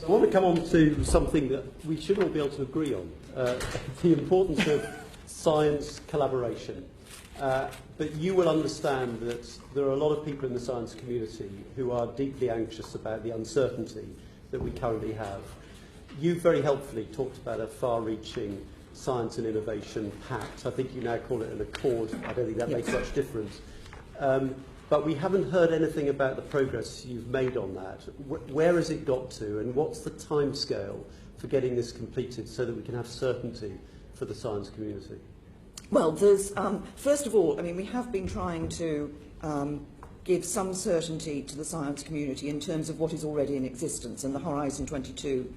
I want to come on to something that we should all be able to agree on, the importance of science collaboration. But you will understand that there are a lot of people in the science community who are deeply anxious about the uncertainty that we currently have. You very helpfully talked about a far-reaching science and innovation pact. I think you now call it an accord. I don't think that makes much difference. But we haven't heard anything about the progress you've made on that. Where has it got to, and what's the timescale for getting this completed so that we can have certainty for the science community? Well, there's, first of all, I mean, we have been trying to give some certainty to the science community in terms of what is already in existence and the Horizon 22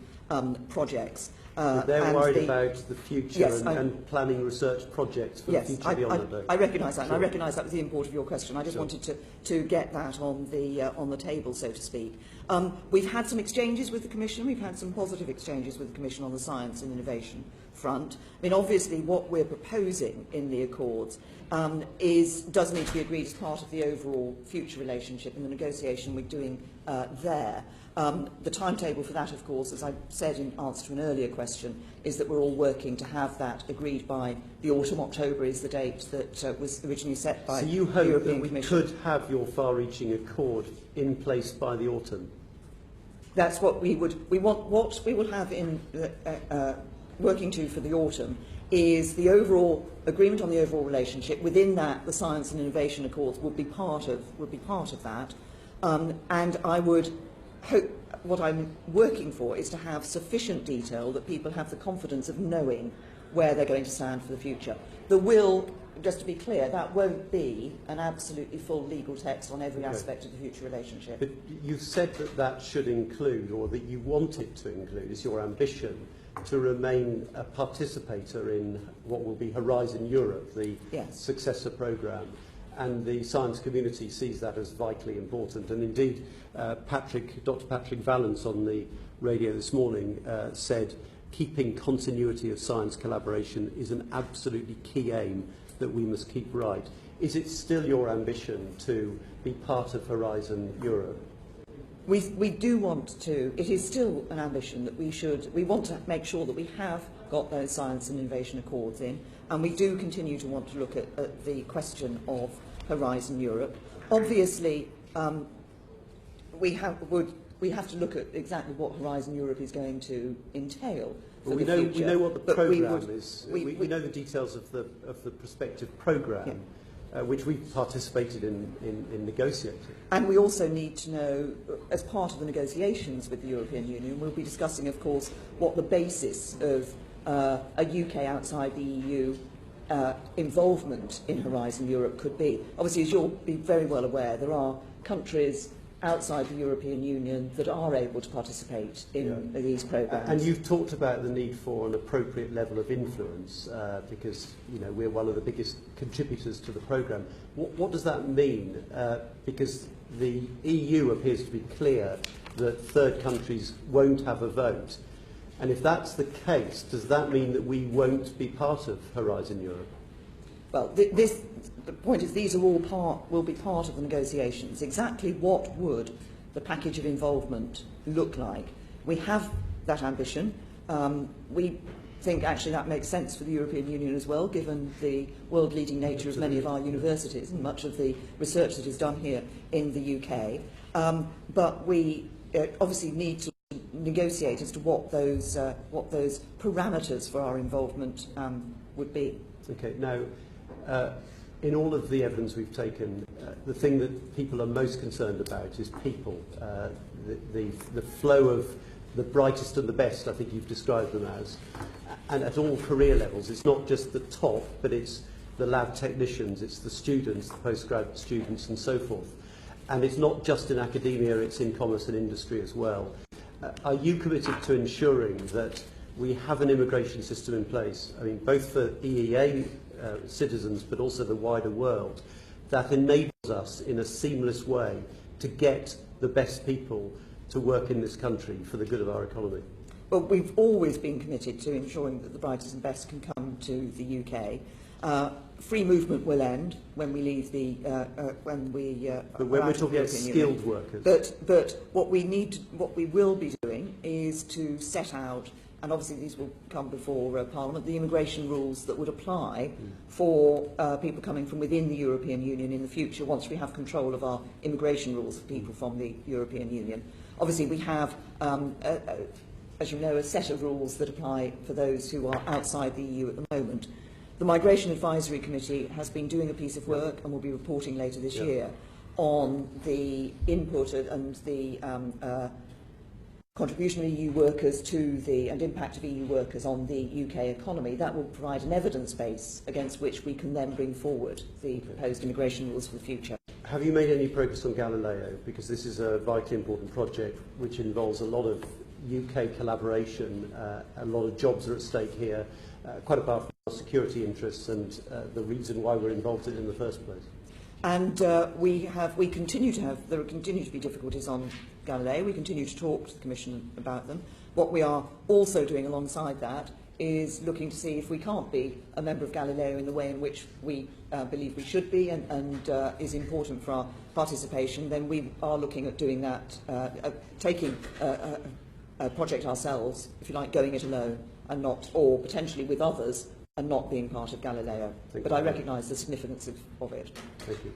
projects. They're worried about the future, yes, and planning research projects for the future beyond that. I recognise that, and I recognise that was the import of your question. I just wanted to get that on the table, so to speak. We've had some exchanges with the Commission. We've had some positive exchanges with the Commission on the science and innovation front. I mean, obviously, what we're proposing in the Accords does need to be agreed as part of the overall future relationship and the negotiation we're doing there. The timetable for that, of course, as I said in answer to an earlier question, is that we're all working to have that agreed by the autumn. October is the date that was originally set by the European Commission. So you hope that we could have your far-reaching accord in place by the autumn? That's what we want. What we will have in working to for the autumn is the overall agreement on the overall relationship. Within that, the Science and Innovation Accords would be part of that, and I would hope, what I'm working for is to have sufficient detail that people have the confidence of knowing where they're going to stand for the future. There will, just to be clear, that won't be an absolutely full legal text on every aspect of the future relationship. But you've said that that should include, or that you want it to include, is your ambition to remain a participator in what will be Horizon Europe, the successor programme. And the science community sees that as vitally important. And indeed, Dr. Patrick Vallance on the radio this morning said keeping continuity of science collaboration is an absolutely key aim that we must keep right. Is it still your ambition to be part of Horizon Europe? We do want to. It is still an ambition that we want to make sure that we have got those science and innovation accords in, and we do continue to want to look at the question of Horizon Europe. Obviously, we have to look at exactly what Horizon Europe is going to entail. Well, we know what the programme is. We know the details of the prospective programme. Which we've participated in negotiating. And we also need to know, as part of the negotiations with the European Union, we'll be discussing, of course, what the basis of a UK outside the EU involvement in Horizon Europe could be. Obviously, as you'll be very well aware, there are countries outside the European Union that are able to participate in these programmes. And you've talked about the need for an appropriate level of influence because we're one of the biggest contributors to the programme. What does that mean? Because the EU appears to be clear that third countries won't have a vote. And if that's the case, does that mean that we won't be part of Horizon Europe? Well, the point is these are all will be part of the negotiations. Exactly what would the package of involvement look like? We have that ambition. We think actually that makes sense for the European Union as well, given the world-leading nature of many of our universities and much of the research that is done here in the UK. But we obviously need to negotiate as to what those parameters for our involvement would be. Okay. Now, in all of the evidence we've taken, the thing that people are most concerned about is people. The flow of the brightest and the best, I think you've described them as, and at all career levels. It's not just the top, but it's the lab technicians, it's the students, the postgrad students, and so forth. And it's not just in academia, it's in commerce and industry as well. Are you committed to ensuring that we have an immigration system in place, I mean, both for EEA citizens, but also the wider world, that enables us in a seamless way to get the best people to work in this country for the good of our economy? Well, we've always been committed to ensuring that the brightest and best can come to the UK. Free movement will end when we leave the when we're talking about skilled workers. But what we will be doing is is to set out, and obviously these will come before Parliament, the immigration rules that would apply for people coming from within the European Union in the future, once we have control of our immigration rules for people from the European Union. Obviously we have, as you know, a set of rules that apply for those who are outside the EU at the moment. The Migration Advisory Committee has been doing a piece of work and will be reporting later this year on the input and the contribution of EU workers to and impact of EU workers on the UK economy. That will provide an evidence base against which we can then bring forward the proposed immigration rules for the future. Have you made any progress on Galileo? Because this is a vitally important project which involves a lot of UK collaboration, a lot of jobs are at stake here, quite apart from our security interests and the reason why we're involved in it in the first place. And we continue to have, there continue to be difficulties on Galileo. We continue to talk to the Commission about them. What we are also doing alongside that is looking to see if we can't be a member of Galileo in the way in which we believe we should be and is important for our participation. Then we are looking at doing that, taking a project ourselves, if you like, going it alone and not, or potentially with others, and not being part of Galileo. But I recognise the significance of it. Thank you.